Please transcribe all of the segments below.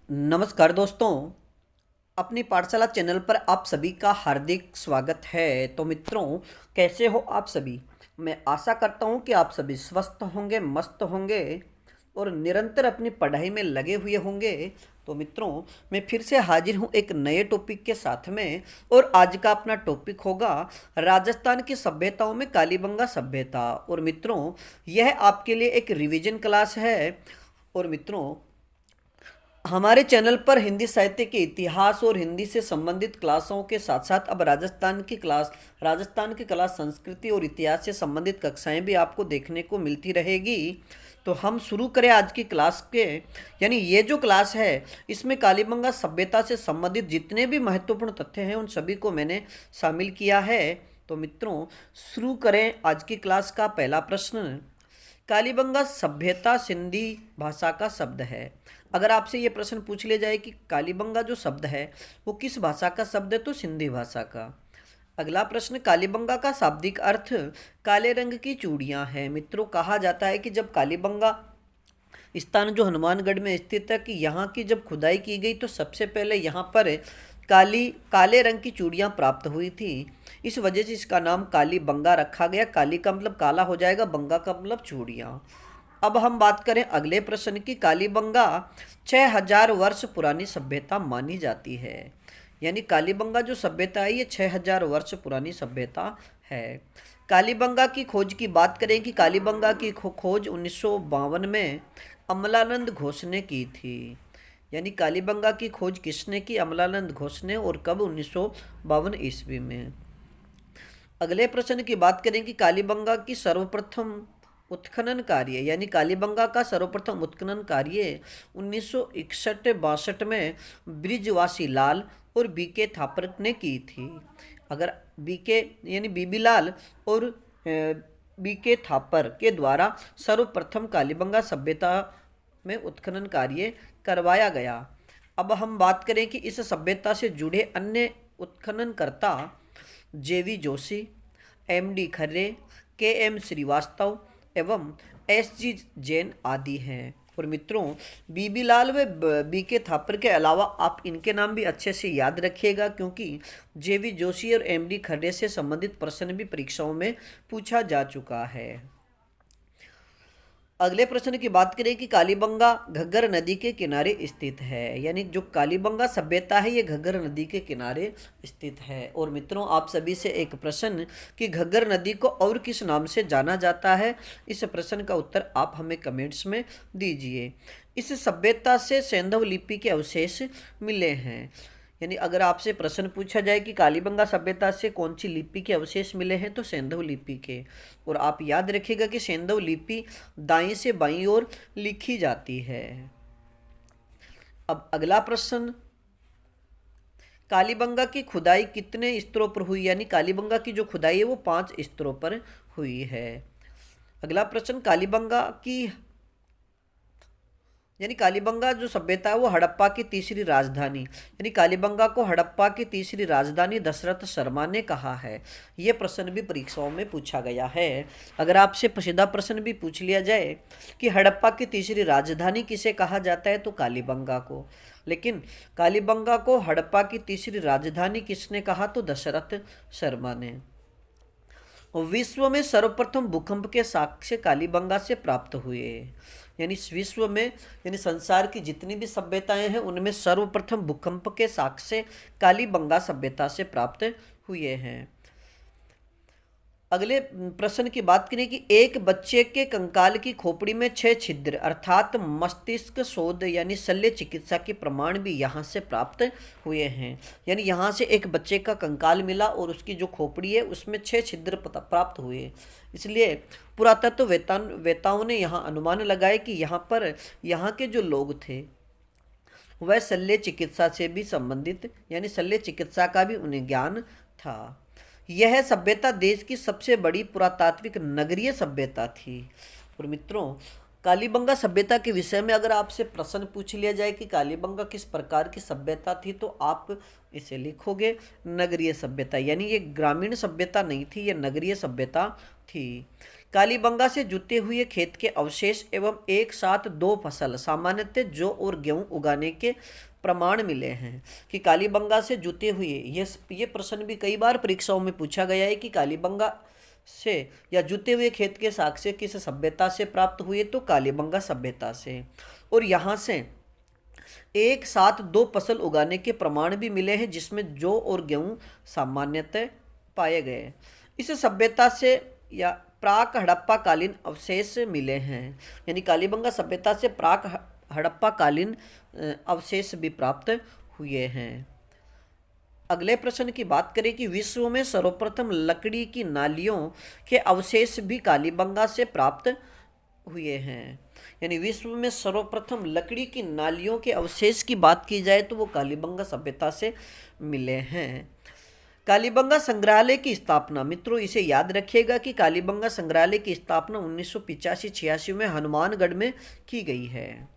नमस्कार दोस्तों, अपनी पाठशाला चैनल पर आप सभी का हार्दिक स्वागत है। तो मित्रों, कैसे हो आप सभी? मैं आशा करता हूँ कि आप सभी स्वस्थ होंगे, मस्त होंगे और निरंतर अपनी पढ़ाई में लगे हुए होंगे। तो मित्रों, मैं फिर से हाजिर हूँ एक नए टॉपिक के साथ में। और आज का अपना टॉपिक होगा राजस्थान की सभ्यताओं में कालीबंगा सभ्यता। और मित्रों, यह आपके लिए एक रिवीजन क्लास है। और मित्रों, हमारे चैनल पर हिंदी साहित्य के इतिहास और हिंदी से संबंधित क्लासों के साथ साथ अब राजस्थान की कला, संस्कृति और इतिहास से संबंधित कक्षाएं भी आपको देखने को मिलती रहेगी। तो हम शुरू करें आज की क्लास के, यानी ये जो क्लास है इसमें कालीबंगा सभ्यता से संबंधित जितने भी महत्वपूर्ण तथ्य हैं उन सभी को मैंने शामिल किया है। तो मित्रों, शुरू करें आज की क्लास का पहला प्रश्न। कालीबंगा सभ्यता सिंधी भाषा का शब्द है। अगर आपसे ये प्रश्न पूछ लिया जाए कि कालीबंगा जो शब्द है वो किस भाषा का शब्द है, तो सिंधी भाषा का। अगला प्रश्न, कालीबंगा का शाब्दिक अर्थ काले रंग की चूड़ियां है। मित्रों, कहा जाता है कि जब कालीबंगा स्थान जो हनुमानगढ़ में स्थित है कि यहाँ की जब खुदाई की गई तो सबसे पहले यहाँ पर काले रंग की चूड़ियाँ प्राप्त हुई थी। इस वजह से इसका नाम काली बंगा रखा गया। काली का मतलब काला हो जाएगा, बंगा का मतलब चूड़ियाँ। अब हम बात करें अगले प्रश्न की। कालीबंगा 6000 वर्ष पुरानी सभ्यता मानी जाती है। यानी कालीबंगा जो सभ्यता है ये 6000 वर्ष पुरानी सभ्यता है। कालीबंगा की खोज की बात करें कि कालीबंगा की खोज 1952 में अमलानंद घोष ने की थी। यानी कालीबंगा की खोज किसने की? अमलानंद घोष ने। और कब? 1952 ईस्वी में। अगले प्रश्न की बात करें कि कालीबंगा की सर्वप्रथम उत्खनन कार्य, यानी कालीबंगा का सर्वप्रथम उत्खनन कार्य 1961-62 में ब्रिजवासी लाल और बीके थापर ने की थी। अगर बीके यानी बीबी लाल और बीके थापर के द्वारा सर्वप्रथम कालीबंगा सभ्यता में उत्खनन कार्य करवाया गया। अब हम बात करें कि इस सभ्यता से जुड़े अन्य उत्खननकर्ता जेवी जोशी, एमडी खर्रे, केएम श्रीवास्तव एवं एसजी जैन आदि हैं। और मित्रों, बीबी लाल व बीके थापर के अलावा आप इनके नाम भी अच्छे से याद रखिएगा, क्योंकि जेवी जोशी और एमडी खर्रे से संबंधित प्रश्न भी परीक्षाओं में पूछा जा चुका है। अगले प्रश्न की बात करें कि कालीबंगा घग्गर नदी के किनारे स्थित है। यानी जो कालीबंगा सभ्यता है ये घग्गर नदी के किनारे स्थित है। और मित्रों, आप सभी से एक प्रश्न कि घग्गर नदी को और किस नाम से जाना जाता है, इस प्रश्न का उत्तर आप हमें कमेंट्स में दीजिए। इस सभ्यता से सैंधव लिपि के अवशेष मिले हैं। यानी अगर आपसे प्रश्न पूछा जाए कि कालीबंगा सभ्यता से कौन सी लिपि के अवशेष मिले हैं, तो सैंधव लिपि के। और आप याद रखिएगा कि सैंधव लिपि दाईं से बाईं ओर लिखी जाती है। अब अगला प्रश्न, कालीबंगा की खुदाई कितने स्तरों पर हुई? यानी कालीबंगा की जो खुदाई है वो 5 स्तरों पर हुई है। अगला प्रश्न, कालीबंगा की यानी कालीबंगा जो सभ्यता है वो हड़प्पा की तीसरी राजधानी, यानी कालीबंगा को हड़प्पा की तीसरी राजधानी दशरथ शर्मा ने कहा है। ये प्रश्न भी परीक्षाओं में पूछा गया है। अगर आपसे सीधा प्रश्न भी पूछ लिया जाए कि हड़प्पा की तीसरी राजधानी किसे कहा जाता है, तो कालीबंगा को। लेकिन कालीबंगा को हड़प्पा की तीसरी राजधानी किसने कहा, तो दशरथ शर्मा ने। विश्व में सर्वप्रथम भूकंप के साक्ष्य कालीबंगा से प्राप्त हुए। यानी विश्व में, यानी संसार की जितनी भी सभ्यताएं हैं उनमें सर्वप्रथम भूकंप के साक्ष्य कालीबंगा सभ्यता से प्राप्त हुए हैं। अगले प्रश्न की बात करें कि एक बच्चे के कंकाल की खोपड़ी में 6 छिद्र अर्थात मस्तिष्क शोध यानी शल्य चिकित्सा के प्रमाण भी यहाँ से प्राप्त हुए हैं। यानी यहाँ से एक बच्चे का कंकाल मिला और उसकी जो खोपड़ी है उसमें 6 छिद्र प्राप्त हुए। इसलिए पुरातत्व वेताओं ने यहाँ अनुमान लगाए कि यहाँ के जो लोग थे वह शल्य चिकित्सा से भी संबंधित, यानी शल्य चिकित्सा का भी उन्हें ज्ञान था। यह सभ्यता देश की सबसे बड़ी पुरातात्विक नगरीय सभ्यता थी। और मित्रों, कालीबंगा सभ्यता के विषय में अगर आपसे प्रश्न पूछ लिया जाए कि कालीबंगा किस प्रकार की सभ्यता थी, तो आप इसे लिखोगे नगरीय सभ्यता। यानी ये ग्रामीण सभ्यता नहीं थी, ये नगरीय सभ्यता थी। कालीबंगा से जुते हुए खेत के अवशेष एवं एक साथ दो फसल सामान्यतः जौ और गेहूं उगाने के प्रमाण मिले हैं। कि कालीबंगा से जुते हुए, ये प्रश्न भी कई बार परीक्षाओं में पूछा गया है कि कालीबंगा से या जुते हुए खेत के साक्ष्य किस सभ्यता से प्राप्त हुए, तो कालीबंगा सभ्यता से। और यहाँ से एक साथ दो फसल उगाने के प्रमाण भी मिले हैं जिसमें जौ और गेहूं सामान्यतः पाए गए। इस सभ्यता से या प्राक हड़प्पा कालीन अवशेष मिले हैं, यानी कालीबंगा सभ्यता से प्राक हड़प्पा कालीन अवशेष भी प्राप्त हुए हैं। अगले प्रश्न की बात करें कि विश्व में सर्वप्रथम लकड़ी की नालियों के अवशेष भी कालीबंगा से प्राप्त हुए हैं। यानी विश्व में सर्वप्रथम लकड़ी की नालियों के अवशेष की बात की जाए तो वो कालीबंगा सभ्यता से मिले हैं। कालीबंगा संग्रहालय की स्थापना, मित्रों इसे याद रखिएगा कि कालीबंगा संग्रहालय की स्थापना 1985-86 में हनुमानगढ़ में की गई है।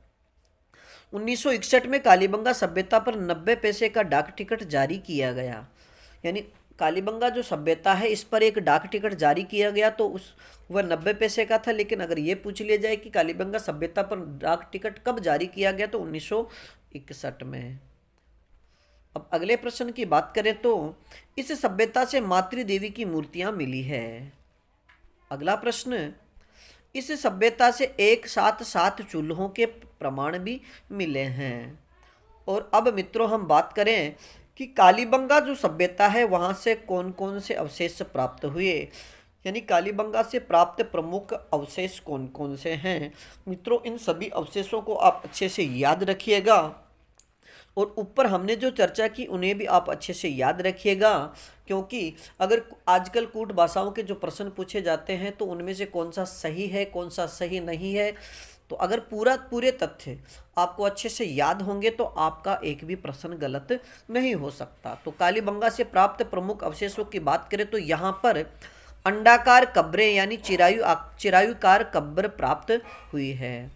1961 में कालीबंगा सभ्यता पर 90 पैसे का डाक टिकट जारी किया गया। यानी कालीबंगा जो सभ्यता है इस पर एक डाक टिकट जारी किया गया, तो वह 90 पैसे का था। लेकिन अगर ये पूछ लिया जाए कि कालीबंगा सभ्यता पर डाक टिकट कब जारी किया गया, तो 1961 में। अब अगले प्रश्न की बात करें तो इस सभ्यता से मातृदेवी की मूर्तियां मिली है। अगला प्रश्न, इस सभ्यता से एक साथ 7 चूल्हों के प्रमाण भी मिले हैं। और अब मित्रों हम बात करें कि कालीबंगा जो सभ्यता है वहाँ से कौन कौन से अवशेष प्राप्त हुए, यानी कालीबंगा से प्राप्त प्रमुख अवशेष कौन कौन से हैं। मित्रों इन सभी अवशेषों को आप अच्छे से याद रखिएगा और ऊपर हमने जो चर्चा की उन्हें भी आप अच्छे से याद रखिएगा, क्योंकि अगर आजकल कूट भाषाओं के जो प्रश्न पूछे जाते हैं तो उनमें से कौन सा सही है कौन सा सही नहीं है, तो अगर पूरे तथ्य आपको अच्छे से याद होंगे तो आपका एक भी प्रश्न गलत नहीं हो सकता। तो कालीबंगा से प्राप्त प्रमुख अवशेषों की बात करें तो यहाँ पर अंडाकार कब्रें यानी चिरायुकार कब्र प्राप्त हुई है।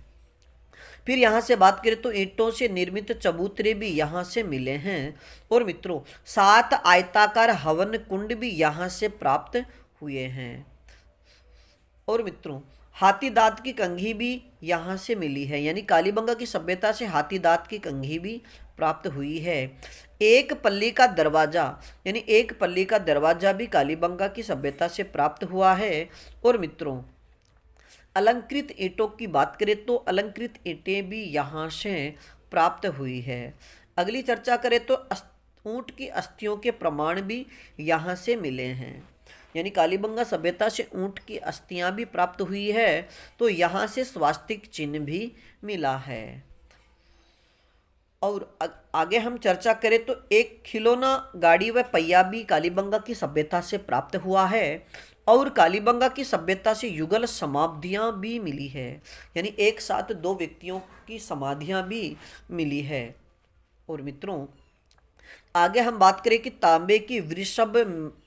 फिर यहाँ से बात करें तो ईंटों से निर्मित चबूतरे भी यहाँ से मिले हैं। और मित्रों 7 आयताकार हवन कुंड भी यहाँ से प्राप्त हुए हैं। और मित्रों हाथी दांत की कंघी भी यहाँ से मिली है, यानी कालीबंगा की सभ्यता से हाथी दांत की कंघी भी प्राप्त हुई है। एक पल्ली का दरवाजा, यानी एक पल्ली का दरवाजा भी कालीबंगा की सभ्यता से प्राप्त हुआ है। और मित्रों अलंकृत ईंटों की बात करें तो अलंकृत ईंटें भी यहाँ से प्राप्त हुई है। अगली चर्चा करें तो ऊंट की अस्थियों के प्रमाण भी यहाँ से मिले हैं, यानी कालीबंगा सभ्यता से ऊंट की अस्थियां भी प्राप्त हुई है। तो यहाँ से स्वास्तिक चिन्ह भी मिला है। और आगे हम चर्चा करें तो एक खिलौना गाड़ी व पहिया भी कालीबंगा की सभ्यता से प्राप्त हुआ है। और कालीबंगा की सभ्यता से युगल समाधियां भी मिली है, यानी एक साथ 2 व्यक्तियों की समाधियां भी मिली है। और मित्रों आगे हम बात करें कि तांबे की वृषभ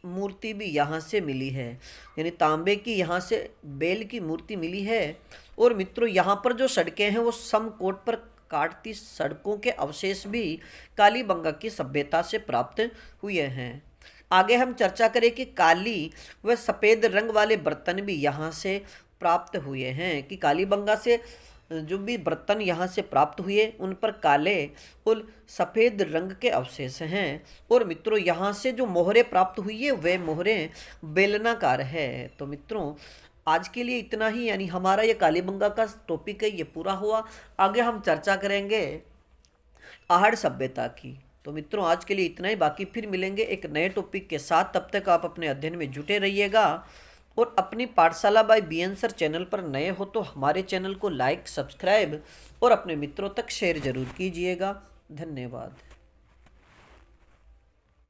मूर्ति भी यहाँ से मिली है, यानी तांबे की यहाँ से बैल की मूर्ति मिली है। और मित्रों यहाँ पर जो सड़कें हैं वो समकोट पर काटती सड़कों के अवशेष भी कालीबंगा की सभ्यता से प्राप्त हुए हैं। आगे हम चर्चा करें कि काली व सफ़ेद रंग वाले बर्तन भी यहाँ से प्राप्त हुए हैं, कि कालीबंगा से जो भी बर्तन यहाँ से प्राप्त हुए उन पर काले और सफ़ेद रंग के अवशेष हैं। और मित्रों यहाँ से जो मोहरें प्राप्त हुई है वे मोहरें बेलनाकार है। तो मित्रों आज के लिए इतना ही, यानी हमारा ये कालीबंगा का टॉपिक है ये पूरा हुआ। आगे हम चर्चा करेंगे आहड़ सभ्यता की। तो मित्रों आज के लिए इतना ही, बाकी फिर मिलेंगे एक नए टॉपिक के साथ। तब तक आप अपने अध्ययन में जुटे रहिएगा। और अपनी पाठशाला बाय बीएन सर चैनल पर नए हो तो हमारे चैनल को लाइक, सब्सक्राइब और अपने मित्रों तक शेयर जरूर कीजिएगा। धन्यवाद।